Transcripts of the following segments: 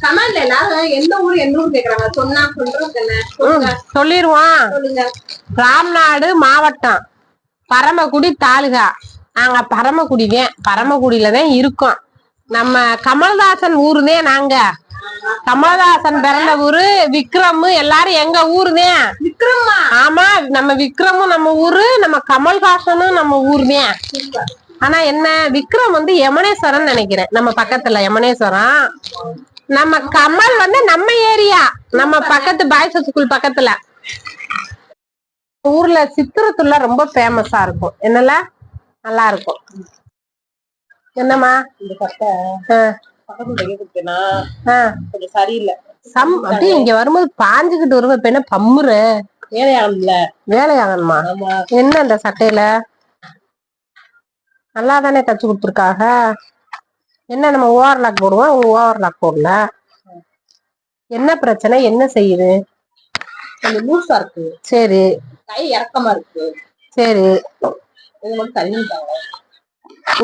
கமெண்ட்ல எல்லாரும் எந்த ஊர் கேக்குறாங்க. சொன்னா சொல்றேன். சொல்லிருவோம். ராம்நாடு மாவட்டம், பரமக்குடி தாலுகா. நாங்க பரமக்குடியிலதான் இருக்கோம். நம்ம கமல்ஹாசன் ஊருதான். நாங்க கமல்ஹாசன் பிறந்த ஊரு. விக்ரம் எல்லாரும் எங்க ஊருதான். விக்ரமா? ஆமா, நம்ம விக்ரமும் நம்ம ஊரு, நம்ம கமல்ஹாசனும் நம்ம ஊருதான். ஆனா என்ன, விக்ரம் வந்து யமுனேஸ்வரன் நினைக்கிறேன். நம்ம பக்கத்துல யமுனேஸ்வரம். நம்ம கமல் வந்து நம்ம ஏரியா, நம்ம பக்கத்து பாய்ஸ் ஸ்கூல் பக்கத்துல. ஊர்ல சித்திரத்துல ரொம்ப ஃபேமஸா இருக்கும். என்னல நல்லா இருக்கும். என்னம்மா இந்த சட்டை கொஞ்சம் சரியில்லை. அப்படியே இங்க வரும்போது பாஞ்சுக்கிட்டு வருவோம். இப்ப என்ன பம்முற வேலையாகணுமா? என்ன இந்த சட்டையில நல்லா தானே தச்சு கொடுத்துருக்காங்க. என்ன நம்ம ஓவர்லாக் போடுவோம், ஓவர்லாக் போடல. என்ன பிரச்சனை, என்ன செய்யுது? கொஞ்சம் லூசா இருக்கு. சரி. கை இறக்கமா இருக்கு. சரி, இது மட்டும் சரி பண்ணிட்டாங்க.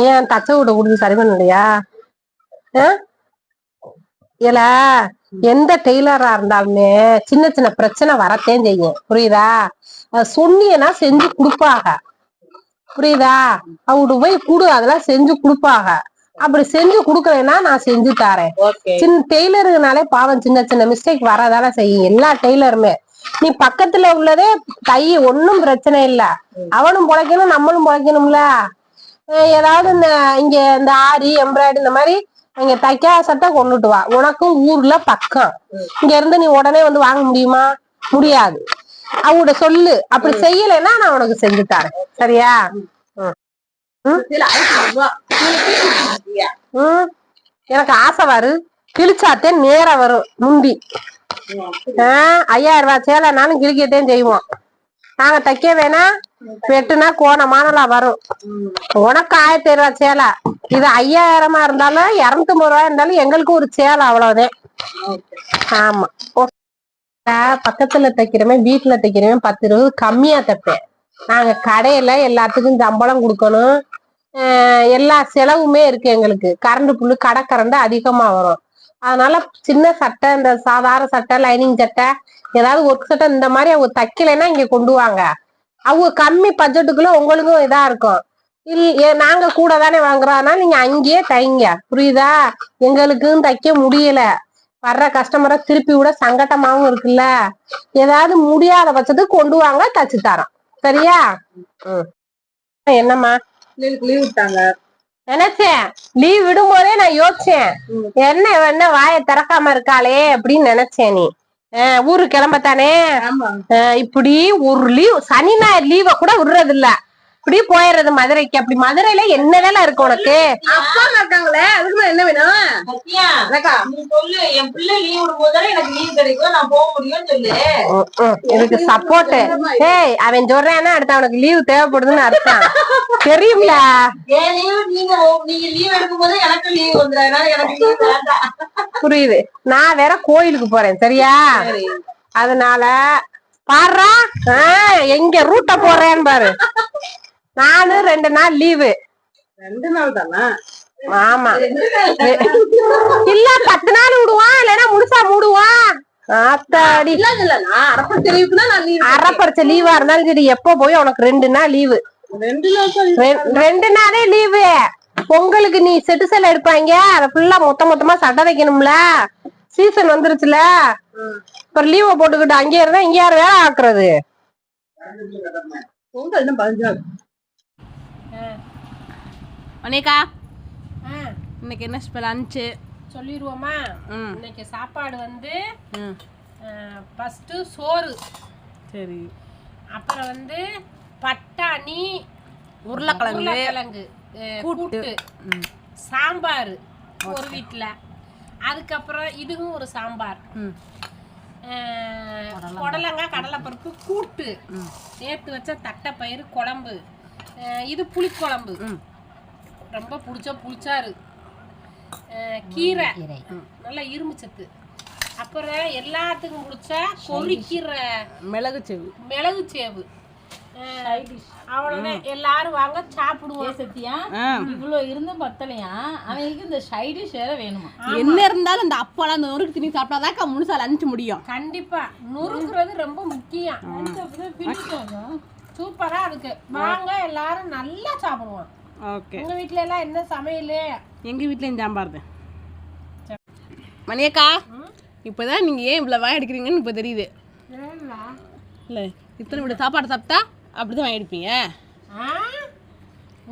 ஏன் தச்ச விட கொடுத்து சரி பண்ணலையா? இல்ல, எந்த டெய்லரா இருந்தாலுமே சின்ன சின்ன பிரச்சனை வரத்தேன் செய்யும். புரியுதா? சொன்னீங்கன்னா செஞ்சு கொடுப்பாங்க. புரியுதா? அவடு போய் கூடு, அதெல்லாம் செஞ்சு கொடுப்பாங்க. அப்படி செஞ்சு குடுக்கலைன்னா நான் செஞ்சு தரேன். சின்ன டெய்லருனாலே பாவம் சின்ன சின்ன மிஸ்டேக் வரதால செய்யும் எல்லா டெய்லருமே. நீ பக்கத்துல உள்ளதே தை, ஒன்னும் பிரச்சனை இல்ல. அவனும் பொழைக்கணும், நம்மளும் பொழைக்கணும்ல. ஏதாவது இங்க இந்த ஆரி எம்ப்ராய்டரி இந்த மாதிரி இங்க தைக்காத சட்டை கொண்டுட்டு வா. உனக்கும் ஊர்ல பக்கம். இங்க இருந்து நீ உடனே வந்து வாங்க முடியுமா? முடியாது. அவட சொல்லு. அப்படி செய்யலைன்னா நான் உனக்கு செஞ்சு தரேன். சரியா? எனக்கு ஆசை வரு, கிழிச்சாத்தே நேர வரும். முந்தி 5000 ரூபாய் சேலைனாலும் கிழிக்கத்தான் செய்வோம். நாங்க தைக்க வேணா, வெட்டுனா கோணமானலா வரும். உனக்கு 1000 ரூபாய் சேலை, இது 5000 இருந்தாலும் 250 ரூபாய் இருந்தாலும் எங்களுக்கு ஒரு சேலை, அவ்வளவுதான். ஆமா, பக்கத்துல தைக்கிறவன் வீட்டுல தைக்கிறவன் 10 ரூபாய் கம்மியா தைப்பேன். நாங்க கடையில எல்லாத்துக்கும் சம்பளம் கொடுக்கணும். எல்லா செலவுமே இருக்கு எங்களுக்கு. கரண்ட் புல்லு, கடை கரண்ட் அதிகமா வரும். அதனால சின்ன சட்டை, இந்த சாதாரண சட்டை, லைனிங் சட்டை, ஏதாவது ஒர்க் சட்டை இந்த மாதிரி அவங்க தைக்கலைன்னா இங்க கொண்டு வாங்க. அவங்க கம்மி பட்ஜெட்டுக்குள்ள உங்களுக்கும் இதா இருக்கும். நாங்க கூட தானே வாங்குறோம். அதனால நீங்க அங்கேயே தைங்க. புரியுதா? எங்களுக்கும் தைக்க முடியல. வர்ற கஸ்டமரை திருப்பி விட சங்கட்டமாவும் இருக்குல்ல. ஏதாவது முடியாத பட்சத்துக்கு கொண்டு வாங்க, தச்சு தரோம். சரியா? என்னம்மா லீவ் விட்டாங்க நினைச்சேன். லீவ் விடும் போதே நான் யோசிச்சேன், என்ன வாயை திறக்காம இருக்காளே அப்படின்னு நினைச்சேன். நீ ஊருக்கு கிளம்பத்தானே? இப்படி ஒரு லீவ், சனி ஞாயிறு லீவ கூட விடுறது இல்ல. இப்படி போயிடுறது மதுரைக்கு. அப்படி மதுரையில என்ன வேலை இருக்கு உனக்கு? அப்பா இருக்காங்களே, அதுக்கு என்ன வேணும்? நீ சொல்லு, என் பிள்ளை லீவ் விடும் போதுதானே எனக்கு லீவ் கிடைக்கும், நான் போக முடியும்னு சொல்லு. இதுக்கு சப்போர்ட். ஏய், அவன் சொல்றான்னா அடுத்து அவனுக்கு லீவ் தேவைப்படுதுன்னு அர்த்தம். தெரியும்ல. நீங்க லீவ் எடுக்கும் போது எனக்கு லீவ் வந்துடுறா. எனக்கு லீவ் வேண்டாம். புரியுது. நான் வேற கோயிலுக்கு போறேன். சரியா? அதனால பாடுறா, எங்க ரூட்ட போறேன்னு பாரு. நானு 2 நாள் லீவு. 2 நாள் தானா? ஆமா, இல்ல 10 நாள் விடுவான், இல்லன்னா முழுசா மூடுவான். ஆத்தாடி, அரைப்பரிச்ச லீவா இருந்தாலும் சரி, எப்ப போய் உனக்கு 2 நாள் லீவு. 2 நாளே லீவு. பொங்கலுக்கு நீ செட்டு சேலை எடுப்பாங்க, அதை ஃபுல்லா மொத்தமா சட்டை தைக்கணும்ல. சீசன் வந்துருச்சுல. இப்ப லீவ போட்டுக்கிட்டு அங்கே இருந்தா இங்க யாரு வேலை ஆக்குறது? அனேகா, இன்னைக்கு என்ன லஞ்சு சொல்லிடுவோமா? இன்னைக்கு சாப்பாடு வந்து ஃபர்ஸ்ட் சோறு. சரி. அப்புறம் வந்து பட்டாணி, உருளைக்கிழங்கு கூட்டு, சாம்பார் ஒரு வீட்டுல. அதுக்கப்புறம் இதுவும் ஒரு சாம்பார். புடலங்காய் கடலைப்பருப்பு கூட்டு, நேற்று வச்ச தட்டைப்பயிறு குழம்பு, இது புளிக்குழம்பு, ரொம்ப பிடிச்ச புளிச்சாறு, கீரை, நல்லா இரும்பு சத்து. அப்புறம் எல்லாத்துக்கும் பிடிச்ச பொரிக்கிற மிளகு சேவு, அவ்வளவுதான். எல்லாரும் வாங்க சாப்பிடுவோம். சத்தியா இவ்வளவு இருந்தும் பத்தலையா அவங்களுக்கு இந்த சைடிஷ் வேற வேணுமா? என்ன இருந்தாலும் இந்த அப்பெல்லாம் அந்த நொறுக்கு திணி சாப்பிட்டாதாக்கா முழுசா லஞ்ச் முடியும். கண்டிப்பா நுறுக்குறது ரொம்ப முக்கியம். சூப்பரா இருக்கு. வாங்க எல்லாரும் நல்லா சாப்பிடுவோம். ஓகே. உங்க வீட்ல எல்லாம் என்ன சமையல்? எங்க வீட்லயும் சாம்பார் தான். மணியக்கா இப்பதான் நீங்க ஏன் இவ்வளவு வாய் அடிக்கிறீங்கன்னு இப்ப தெரியுது. இல்ல இத்தனை வீடு சாப்பாடு சாப்பிட்டா அப்படிதான் வாய் அடிப்பீங்க.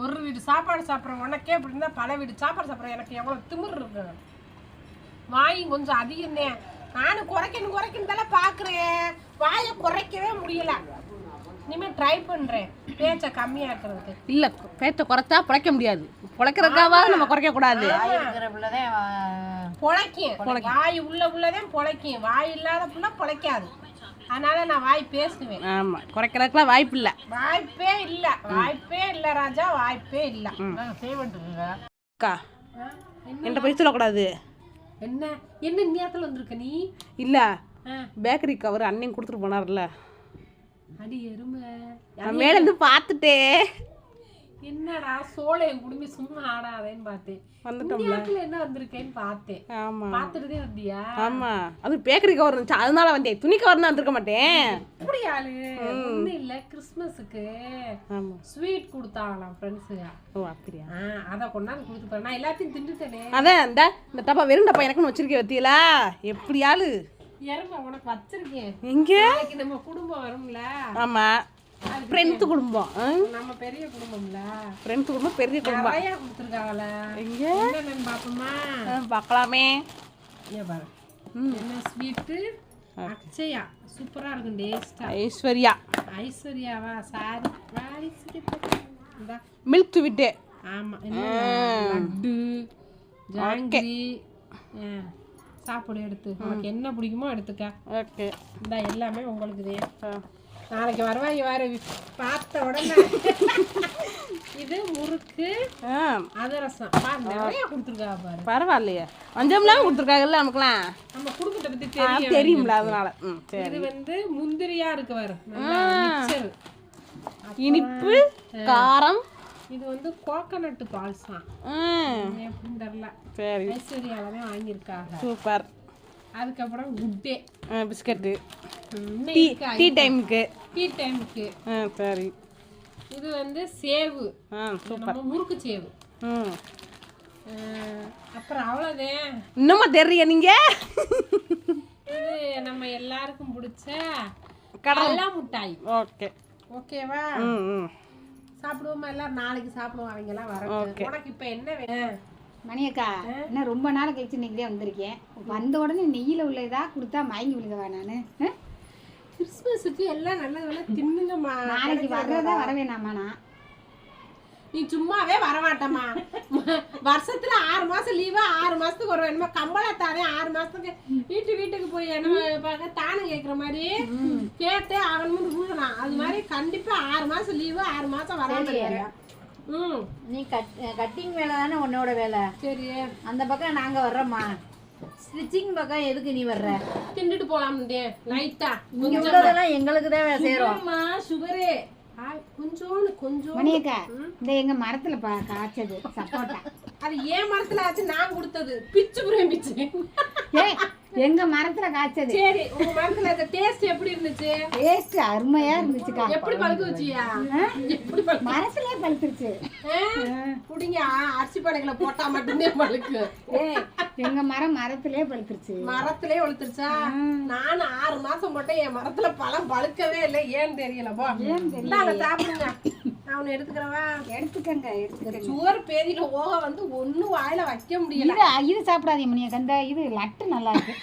ஒரு வீடு சாப்பாடு சாப்பிட்ற உனக்கே இப்படி இருந்தா பல வீடு சாப்பாடு சாப்பிட்ற எனக்கு எவ்வளவு திமிர் இருக்கு. வாய் கொஞ்சம் அதிகம் தான். நானும் குறைக்கணும் தானே பாக்குறேன். வாயை குறைக்கவே முடியல. இனிமே ட்ரை பண்றேன் பேச்ச கம்மியா இருக்கிறதுக்கு. இல்ல பேச்ச குறைச்சா பிழைக்க முடியாது. பிழைக்கிறதுக்காவது நம்ம குறைக்க கூடாது. பொழைக்கும். வாய் உள்ளதான் பொழைக்கும். வாய் இல்லாத புள்ள பொழைக்காது. அதனால நான் வாய் பேசுவேன். ஆமா குறைக்கிறதுக்குலாம் வாய்ப்பு இல்ல. வாய்ப்பே இல்ல ராஜா, வாய்ப்பே இல்ல. அக்கா என்கிட்ட போய் சொல்லக்கூடாது. என்ன நேரத்துல வந்திருக்க நீ? இல்ல பேக்கரி கவர் அண்ணன் கொடுத்துட்டு போனார்ல. அடி எருமை, நான் மேல இருந்து பார்த்துட்டே என்னடா சோளையும் குடும்பி சும்மா ஆடாதேன்னு பார்த்தேன். வந்துட்டோம்ல என்ன வந்திருக்கேன்னு பார்த்தேன். ஆமா பார்த்துட்டே வந்தியா? ஆமா அது பேக்கரி கவர் இருந்துச்சு அதனால வந்தேன். துணி கவர்னா வந்திருக்க மாட்டேன். அப்படி ஆளு ஒன்றும் இல்லை. கிறிஸ்மஸுக்கு ஸ்வீட் கொடுத்தாங்களாம் ஃப்ரெண்ட்ஸுங்க. ஓ அப்படியா? அதை கொண்டாந்து கொடுத்துட்டேன். நான் எல்லாத்தையும் திண்டுட்டேனே. அதான் இந்த டப்பா வெறும் டப்பா எனக்குன்னு வச்சிருக்கேன் வத்தியலா. எப்படி ஆளு எருமை உனக்கு வச்சிருக்கேன். எங்க நம்ம குடும்பம் வரும்ல. ஆமா ஃப்ரெண்ட்ஸ் குடும்பம். நம்ம பெரிய குடும்பம்ல. ஃப்ரெண்ட்ஸ் குடும்பம் பெரிய குடும்பம். நிறைய கொடுத்துருக்காங்கல்ல. எங்க என்னன்னு பாப்போமா? பார்க்கலாமே. ஏன் பாரு என்ன ஸ்வீட்டு. அக்ஷயா சூப்பரா இருக்கும் டேஸ்டா. ஐஸ்வர்யாவா சாரி மில்க் ஸ்வீட்டு. ஆமா லட்டு ஜாங்கிரி. சாப்பிடு எடுத்து உனக்கு என்ன பிடிக்குமோ எடுத்துக்க. ஓகே இந்த எல்லாமே உங்களுக்கு நாளைக்கு வருவாங்க வேற பார்த்த உடனே. இது முறுக்கு அதிரசம் நிறைய கொடுத்துருக்கா பாரு. பரவாயில்லையே மஞ்சம்லாம் கொடுத்துருக்காங்கல்ல நமக்குலாம். நம்ம குடும்பத்தை பத்தி தெரியும்ல அதனால. இது வந்து முந்திரியா இருக்கு பாரு. மிக்சர் இனிப்பு காரம். இது வந்து கோகனட் பால்ஸா எப்படின்னு தெரியல. சரி ஐஸ்வர்யால தான் வாங்கியிருக்காங்க. சூப்பர். அதுக்கப்புறம் குட்டே பிஸ்கட்டு டீ டைமுக்கு. சரி இது வந்து சேவு. சூப்பர் முறுக்கு சேவு. அப்புறம் அவ்வளோதான். இன்னுமா தெரியல நீங்க? இது நம்ம எல்லாருக்கும் பிடிச்ச கடலை மிட்டாய். ஓகே ஓகேவா? சாப்பிடுவோமா எல்லாரும்? நாளைக்கு சாப்பிடுவோம். அவங்க எல்லாம் வர. உனக்கு இப்ப என்ன வேணும் மணியக்கா? என்ன ரொம்ப நாள் கழிச்சு இன்னைக்கு தான் வந்திருக்கேன். வந்த உடனே நெய்யில உள்ளதா கொடுத்தா மயங்கி விழுகவா நானு? கிறிஸ்மஸுக்கு எல்லாம் நல்ல தின்னுங்கம்மா. நாளைக்கு வர்றதா வர வேணாமா? நான் நீ சும்மாவே வரமாட்டம்மா. வருஷத்துல 6 மாசம் லீவா 6 மாசத்துக்கு ஒரு வேணுமா? கம்பளத்தாரே 6 மாசத்துக்கு வீட்டுக்கு போய் என்ன தானம் கேட்குற மாதிரி கேட்டு ஆகணும்னு ரூல்னா அது மாதிரி கண்டிப்பா 6 மாசம் லீவு 6 மாசம் வராம. நீ கட்டிங் வேலை தானே உன்னோட வேலை. சரி அந்த பக்கம் நாங்க வர்றோம்மா. ஸ்டிச்சிங் பக்கம் எதுக்கு நீ வர்ற? தின்னுட்டு போலாம் லைட்டா. இங்க உள்ளதெல்லாம் எங்களுக்கு தான் சேரும். சுகரே கொஞ்சம் மணியக்கா இந்த எங்க மரத்துல காய்ச்சது சப்போட்டா. அது ஏன் மரத்துல ஆச்சு? நான் கொடுத்தது. பிச்சு புரியும் பிச்சு. எங்க மரத்துல காய்ச்சது. சரி உங்க மரத்துல அந்த டேஸ்ட் எப்படி இருந்துச்சு? டேஸ்ட் அருமையா இருந்துச்சுக்கா. எப்படி பழுக்க வச்சியா? எப்படி மரத்திலே பழுத்துருச்சு. புடிங்க அரிசி படைகளை போட்டா மட்டும்தான் பழுக்கு. எங்க மரத்திலே பழுத்துருச்சு. மரத்திலே வளர்த்துருச்சா? நானும் 6 மாசம் போட்டேன். என் மரத்துல பழம் பழுக்கவே இல்லை. ஏன்னு தெரியல. போ சாப்பிடுங்க. நான் ஒண்ணு எடுத்துக்கிறவா? எடுத்துக்கங்க. சுவர் பேதியில ஓக வந்து ஒன்னும் வாயில வைக்க முடியல. இது சாப்பிடாதீங்க மணியக்கா. இந்த இது லட்டு நல்லா இருக்கு.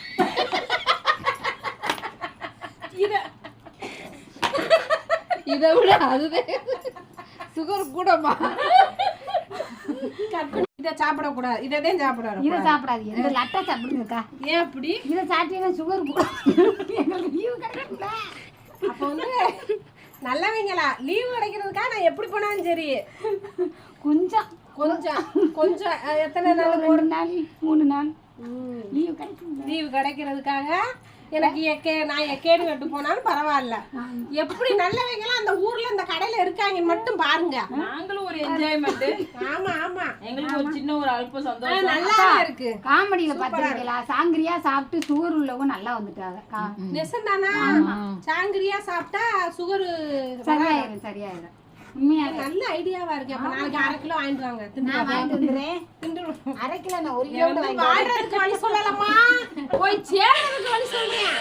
இதை விட அதுதான் சுகர் கூடமா. இதை சாப்பிடக்கூடாது. இதைதான் சாப்பிடாது. இதை சாப்பிடாதீங்க. இந்த லட்டை சாப்பிடுங்கக்கா. ஏன் அப்படி? இதை சாப்பிட்டீங்கன்னா சுகர் கூட. அப்ப வந்து நல்லவங்களா லீவு கிடைக்கிறதுக்கா நான் எப்படி போனாலும் சரி கொஞ்சம் கொஞ்சம் கொஞ்சம் எத்தனை நாள்? 1 நாள் 3 நாள் லீவு கிடைக்கிறதுக்காக எனக்கு நான் கேடு வெட்டு போனாலும் பரவாயில்ல. எப்படி நல்லவங்களாம் அந்த ஊர்ல அந்த கடையில இருக்காங்கன்னு மட்டும் பாருங்க. நாங்களும் ஒரு என்ஜாய்மெண்ட். ஆமா ஆமா, எங்களுக்கு ஒரு சின்ன ஒரு அல்ப சந்தோஷம். நல்லா இருக்கு. காமெடியில பாத்துருக்கீங்களா? சாங்கிரியா சாப்பிட்டு சுகர் உள்ளவங்க நல்லா வந்துட்டாங்க. நெசந்தானா? சாங்கிரியா சாப்பிட்டா சுகர் சரியாயிரும் சரியாயிரும். உண்மையா நல்ல ஐடியாவா இருக்கு. அப்ப நாளைக்கு 1/2 கிலோ வாங்கிட்டு வாங்க. நான் வாங்கிட்டு வந்துடுறேன். 1/2 கிலோ நான் 1 கிலோ வாழ்றதுக்கு வழி சொல்லலாமா? போய் சேர்றதுக்கு வழி சொல்றேன்.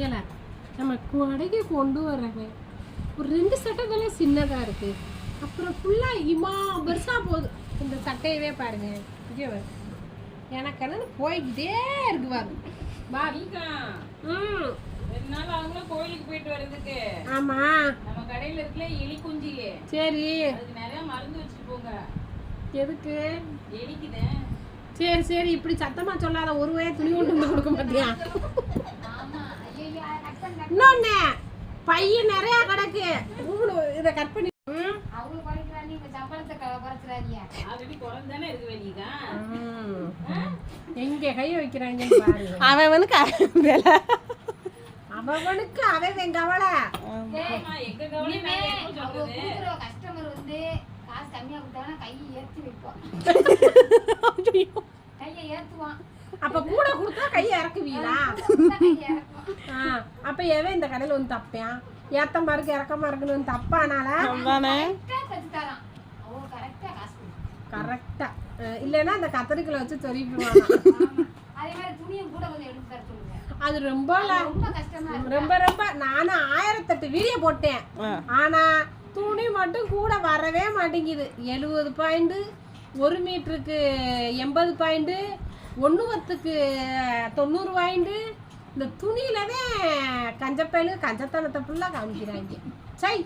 ஏல நம்ம கடைக்கு கொண்டு வர்றவன் ஒரு 2 சட்டைகளே சின்னதா இருக்கு. அப்புறம் ஃபுல்லா இமா பெருசா போகுது. இந்த சட்டையவே பாருங்க. இங்கே எனக்கு போய்கிட்டே இருக்கு பாருங்க. பாவிகா. என்னால அவங்களும் கோயிலுக்கு போயிட்டு வர்றதுக்கு. ஆமா, நம்ம கடையில இருக்கல எலி குஞ்சி. சரி, அதுக்கு நிறைய மருந்து வச்சுட்டு போங்க. எதுக்கு? எலிக்குதே. சரி சரி, இப்படி சத்தமா சொல்லாத. ஒரு வய துணி கொண்டு கொடுக்க மாட்டியா? இன்னொன்னு பையன் நிறைய கிடக்கு. இதை கட் பண்ணி அவங்க குறைக்கிறாங்க. இப்ப சம்பளத்தை குறைச்சிடாதீங்க. ஆல்ரெடி குறைஞ்சானே இருக்கு வெளியக்கா. எங்க கைய வைக்கிறாங்க பாருங்க. அவனுக்கு அவன் கவலை. எங்க கவலை கஸ்டமர் வந்து காசு கம்மியா கொடுத்தாங்கன்னா கையை ஏற்றி வைப்போம். கையை ஏற்றுவான். அப்ப கூட கொடுத்தா கையை இறக்குவீங்களா? அப்ப எவன் இந்த கடையில வந்து தப்பேன்? ஏத்தமா இருக்கு இறக்கமா இருக்குன்னு தப்பானால கரெக்டா இல்லைன்னா அந்த கத்தரிக்கலை வச்சு சொருவிடுவாங்க. அது ரொம்ப ரொம்ப ரொம்ப நானும் 1008 வீடியோ போட்டேன். ஆனா துணி மட்டும் கூட வரவே மாட்டேங்குது. 70 பாயிண்ட், 1 மீட்டருக்கு 80 பாயிண்ட், 1 வத்துக்கு 90 பாயிண்ட். இந்த துணியிலவே கஞ்சப்பயலு கஞ்சத்தனத்தை ஃபுல்லா காமிக்கிறாங்க. சை.